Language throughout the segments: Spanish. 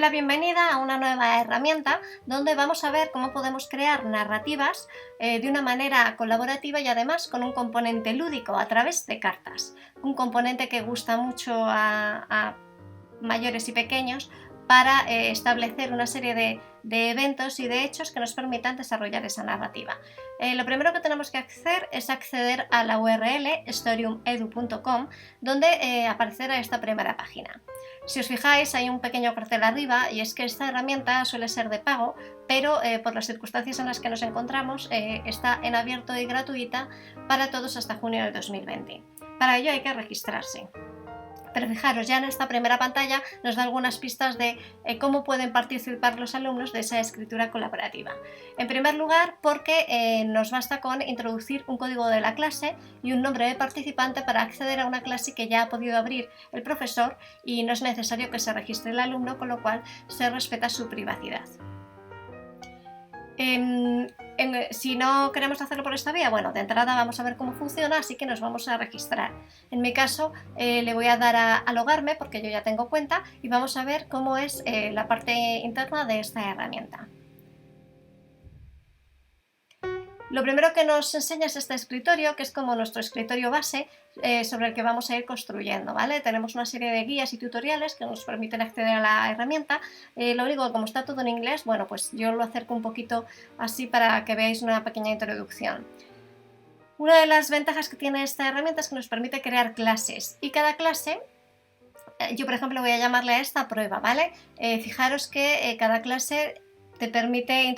la bienvenida a una nueva herramienta donde vamos a ver cómo podemos crear narrativas de una manera colaborativa y además con un componente lúdico a través de cartas. Un componente que gusta mucho a mayores y pequeños para establecer una serie de eventos y de hechos que nos permitan desarrollar esa narrativa. Lo primero que tenemos que hacer es acceder a la URL storiumedu.com donde aparecerá esta primera página. Si os fijáis, hay un pequeño cartel arriba y es que esta herramienta suele ser de pago, pero por las circunstancias en las que nos encontramos está en abierto y gratuita para todos hasta junio de 2020. Para ello hay que registrarse. Pero fijaros, ya en esta primera pantalla nos da algunas pistas de cómo pueden participar los alumnos de esa escritura colaborativa. En primer lugar, porque nos basta con introducir un código de la clase y un nombre de participante para acceder a una clase que ya ha podido abrir el profesor y no es necesario que se registre el alumno, con lo cual se respeta su privacidad. Si no queremos hacerlo por esta vía, bueno, de entrada vamos a ver cómo funciona, así que nos vamos a registrar. En mi caso le voy a dar a logarme porque yo ya tengo cuenta y vamos a ver cómo es la parte interna de esta herramienta. Lo primero que nos enseña es este escritorio, que es como nuestro escritorio base sobre el que vamos a ir construyendo, ¿vale? Tenemos una serie de guías y tutoriales que nos permiten acceder a la herramienta. Lo único que como está todo en inglés, bueno, pues yo lo acerco un poquito así para que veáis una pequeña introducción. Una de las ventajas que tiene esta herramienta es que nos permite crear clases y cada clase, yo por ejemplo voy a llamarle a esta prueba, ¿vale? Fijaros que cada clase te permite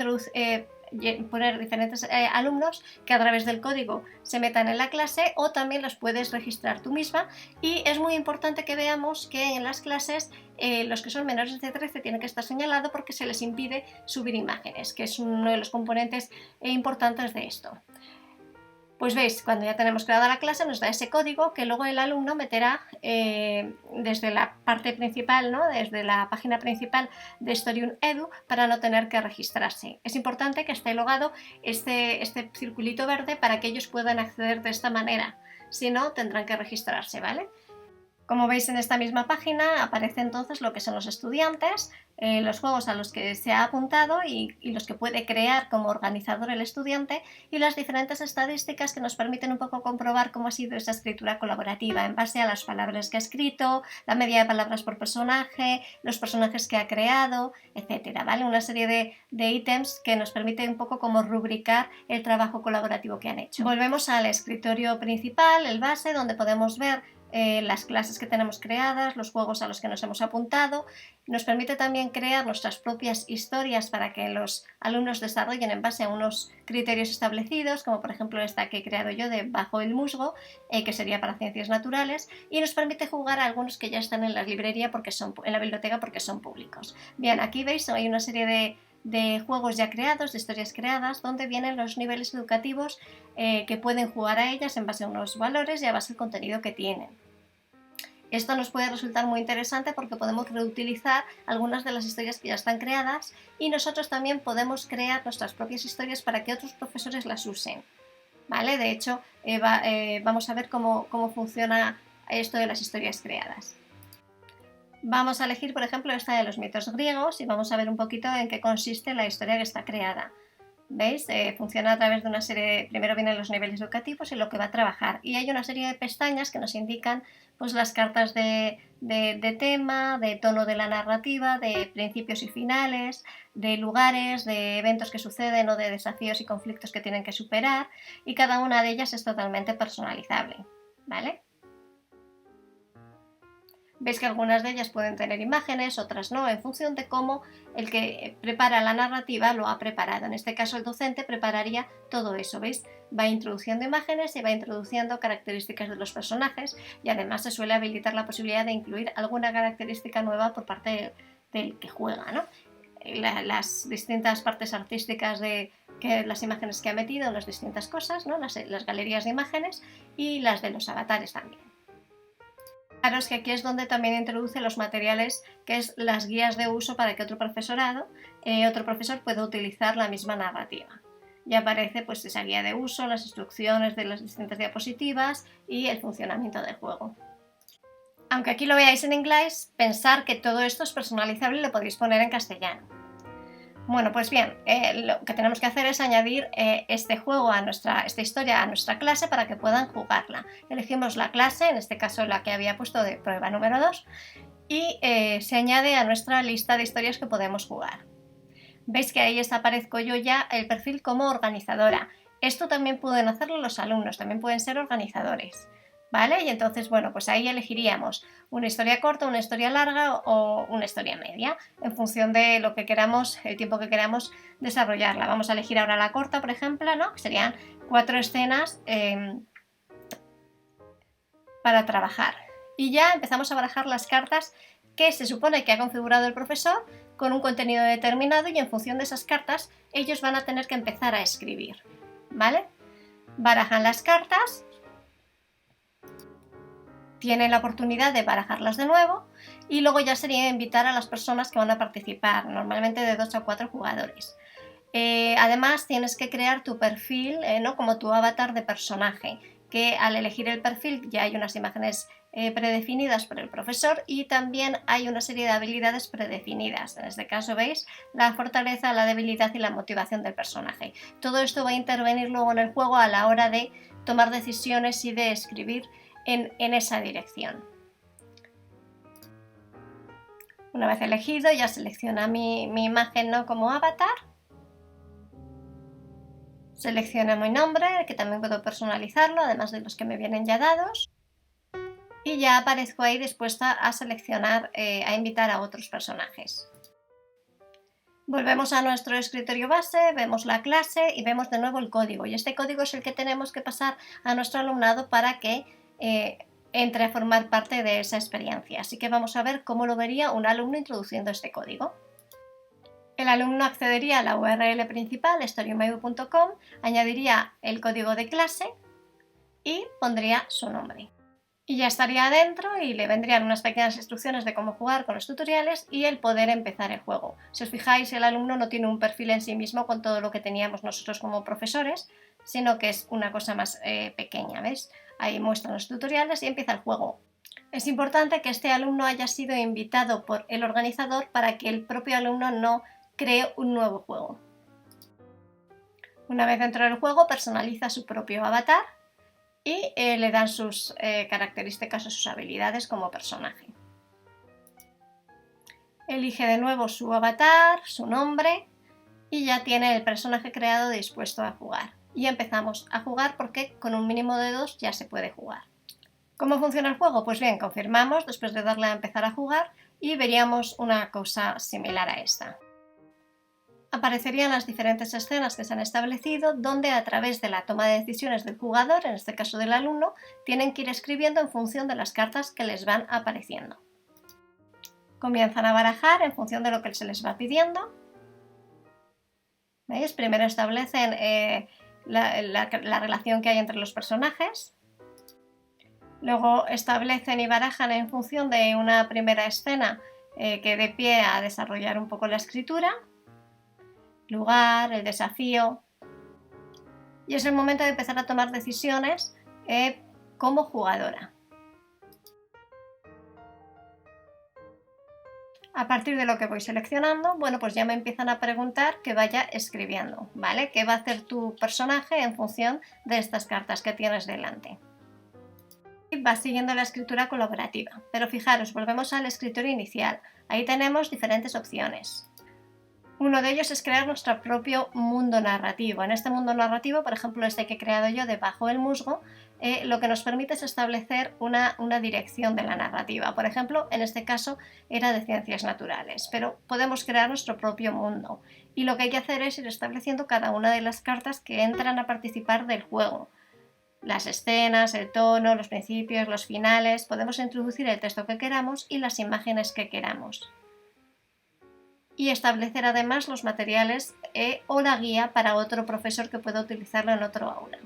poner diferentes alumnos que a través del código se metan en la clase o también los puedes registrar tú misma, y es muy importante que veamos que en las clases los que son menores de 13 tienen que estar señalados porque se les impide subir imágenes, que es uno de los componentes importantes de esto. Pues veis, cuando ya tenemos creada la clase nos da ese código que luego el alumno meterá desde la parte principal, ¿no? Desde la página principal de Storium Edu para no tener que registrarse. Es importante que esté logado este circulito verde para que ellos puedan acceder de esta manera, si no tendrán que registrarse, ¿vale? Como veis en esta misma página aparece entonces lo que son los estudiantes, los juegos a los que se ha apuntado y los que puede crear como organizador el estudiante y las diferentes estadísticas que nos permiten un poco comprobar cómo ha sido esa escritura colaborativa en base a las palabras que ha escrito, la media de palabras por personaje, los personajes que ha creado, etcétera, ¿vale? Una serie de ítems que nos permite un poco como rubricar el trabajo colaborativo que han hecho. Volvemos al escritorio principal, el base, donde podemos ver las clases que tenemos creadas, los juegos a los que nos hemos apuntado. Nos permite también crear nuestras propias historias para que los alumnos desarrollen en base a unos criterios establecidos, como por ejemplo esta que he creado yo de Bajo el musgo, que sería para ciencias naturales, y nos permite jugar a algunos que ya están en la librería en la biblioteca porque son públicos. Bien, aquí veis hay una serie de juegos ya creados, de historias creadas, donde vienen los niveles educativos que pueden jugar a ellas en base a unos valores y a base del contenido que tienen. Esto nos puede resultar muy interesante porque podemos reutilizar algunas de las historias que ya están creadas y nosotros también podemos crear nuestras propias historias para que otros profesores las usen, ¿vale? De hecho, vamos a ver cómo funciona esto de las historias creadas. Vamos a elegir, por ejemplo, esta de los mitos griegos y vamos a ver un poquito en qué consiste la historia que está creada. ¿Veis? Funciona a través de una serie, primero vienen los niveles educativos y lo que va a trabajar. Y hay una serie de pestañas que nos indican pues, las cartas de tema, de tono de la narrativa, de principios y finales, de lugares, de eventos que suceden o de desafíos y conflictos que tienen que superar. Y cada una de ellas es totalmente personalizable, ¿vale? Veis que algunas de ellas pueden tener imágenes, otras no, en función de cómo el que prepara la narrativa lo ha preparado. En este caso el docente prepararía todo eso, ¿veis? Va introduciendo imágenes y va introduciendo características de los personajes y además se suele habilitar la posibilidad de incluir alguna característica nueva por parte del que juega, ¿no? Las distintas partes artísticas de las imágenes que ha metido, las distintas cosas, ¿no? Las galerías de imágenes y las de los avatares también. Fijaros que aquí es donde también introduce los materiales, que es las guías de uso para que otro profesor pueda utilizar la misma narrativa. Ya aparece pues esa guía de uso, las instrucciones de las distintas diapositivas y el funcionamiento del juego. Aunque aquí lo veáis en inglés, pensar que todo esto es personalizable y lo podéis poner en castellano. Bueno, pues bien, lo que tenemos que hacer es añadir este juego esta historia a nuestra clase para que puedan jugarla. Elegimos la clase, en este caso la que había puesto de prueba número 2, y se añade a nuestra lista de historias que podemos jugar. Veis que ahí aparezco yo ya el perfil como organizadora. Esto también pueden hacerlo los alumnos, también pueden ser organizadores, ¿vale? Y entonces, bueno, pues ahí elegiríamos una historia corta, una historia larga o una historia media, en función de lo que queramos, el tiempo que queramos desarrollarla. Vamos a elegir ahora la corta, por ejemplo, ¿no? Que serían 4 escenas para trabajar. Y ya empezamos a barajar las cartas que se supone que ha configurado el profesor con un contenido determinado, y en función de esas cartas ellos van a tener que empezar a escribir, ¿vale? Barajan las cartas, tienen la oportunidad de barajarlas de nuevo y luego ya sería invitar a las personas que van a participar, normalmente de 2 a 4 jugadores. Además tienes que crear tu perfil, ¿no? Como tu avatar de personaje, que al elegir el perfil ya hay unas imágenes predefinidas por el profesor y también hay una serie de habilidades predefinidas. En este caso veis la fortaleza, la debilidad y la motivación del personaje. Todo esto va a intervenir luego en el juego a la hora de tomar decisiones y de escribir en esa dirección. Una vez elegido ya selecciona mi imagen, ¿no? Como avatar. Selecciono mi nombre, que también puedo personalizarlo, además de los que me vienen ya dados. Y ya aparezco ahí dispuesta a seleccionar, a invitar a otros personajes. Volvemos a nuestro escritorio base, vemos la clase y vemos de nuevo el código. Y este código es el que tenemos que pasar a nuestro alumnado para que entre a formar parte de esa experiencia. Así que vamos a ver cómo lo vería un alumno introduciendo este código. El alumno accedería a la URL principal, storymaidu.com, añadiría el código de clase y pondría su nombre. Y ya estaría adentro y le vendrían unas pequeñas instrucciones de cómo jugar con los tutoriales y el poder empezar el juego. Si os fijáis, el alumno no tiene un perfil en sí mismo con todo lo que teníamos nosotros como profesores, sino que es una cosa más pequeña, ¿veis? Ahí muestran los tutoriales y empieza el juego. Es importante que este alumno haya sido invitado por el organizador para que el propio alumno no cree un nuevo juego. Una vez dentro del juego, personaliza su propio avatar y le dan sus características o sus habilidades como personaje. Elige de nuevo su avatar, su nombre y ya tiene el personaje creado dispuesto a jugar. Y empezamos a jugar porque con un mínimo de 2 ya se puede jugar. ¿Cómo funciona el juego? Pues bien, confirmamos después de darle a empezar a jugar y veríamos una cosa similar a esta. Aparecerían las diferentes escenas que se han establecido, donde a través de la toma de decisiones del jugador, en este caso del alumno, tienen que ir escribiendo en función de las cartas que les van apareciendo. Comienzan a barajar en función de lo que se les va pidiendo. ¿Veis? Primero establecen la relación que hay entre los personajes. Luego establecen y barajan en función de una primera escena que dé pie a desarrollar un poco la escritura. Lugar, el desafío, y es el momento de empezar a tomar decisiones como jugadora. A partir de lo que voy seleccionando, bueno, pues ya me empiezan a preguntar que vaya escribiendo, ¿vale? ¿Qué va a hacer tu personaje en función de estas cartas que tienes delante? Y va siguiendo la escritura colaborativa, pero fijaros, volvemos al escritorio inicial. Ahí tenemos diferentes opciones. Uno de ellos es crear nuestro propio mundo narrativo. En este mundo narrativo, por ejemplo, este que he creado yo de Bajo el Musgo, lo que nos permite es establecer una dirección de la narrativa. Por ejemplo, en este caso era de ciencias naturales, pero podemos crear nuestro propio mundo. Y lo que hay que hacer es ir estableciendo cada una de las cartas que entran a participar del juego. Las escenas, el tono, los principios, los finales. Podemos introducir el texto que queramos y las imágenes que queramos. Y establecer además los materiales o la guía para otro profesor que pueda utilizarlo en otro aula.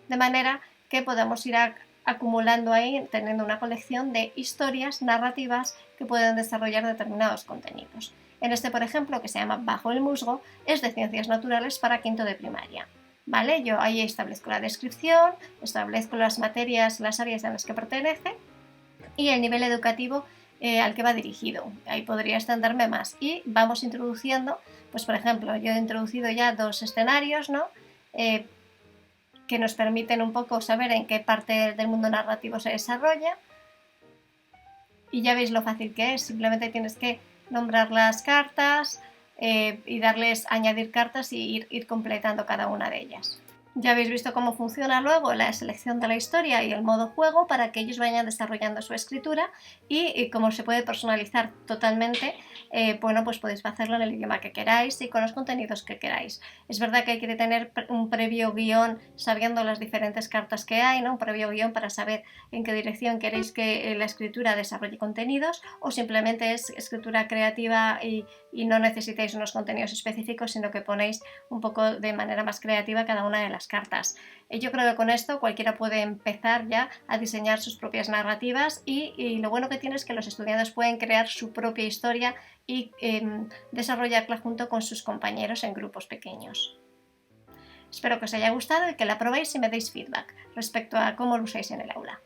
De manera que podamos ir acumulando ahí, teniendo una colección de historias narrativas que pueden desarrollar determinados contenidos. En este, por ejemplo, que se llama Bajo el Musgo, es de ciencias naturales para quinto de primaria. ¿Vale? Yo ahí establezco la descripción, establezco las materias, las áreas en las que pertenece y el nivel educativo al que va dirigido. Ahí podría extenderme más. Y vamos introduciendo, pues por ejemplo, yo he introducido ya 2 escenarios, ¿no? Que nos permiten un poco saber en qué parte del mundo narrativo se desarrolla. Y ya veis lo fácil que es, simplemente tienes que nombrar las cartas y darles añadir cartas y ir completando cada una de ellas. Ya habéis visto cómo funciona luego la selección de la historia y el modo juego para que ellos vayan desarrollando su escritura y cómo se puede personalizar totalmente, bueno, pues podéis hacerlo en el idioma que queráis y con los contenidos que queráis. Es verdad que hay que tener un previo guión sabiendo las diferentes cartas que hay, ¿no? Un previo guión para saber en qué dirección queréis que la escritura desarrolle contenidos o simplemente es escritura creativa y no necesitáis unos contenidos específicos, sino que ponéis un poco de manera más creativa cada una de las cartas. Yo creo que con esto cualquiera puede empezar ya a diseñar sus propias narrativas y lo bueno que tiene es que los estudiantes pueden crear su propia historia y desarrollarla junto con sus compañeros en grupos pequeños. Espero que os haya gustado y que la probéis y me deis feedback respecto a cómo lo usáis en el aula.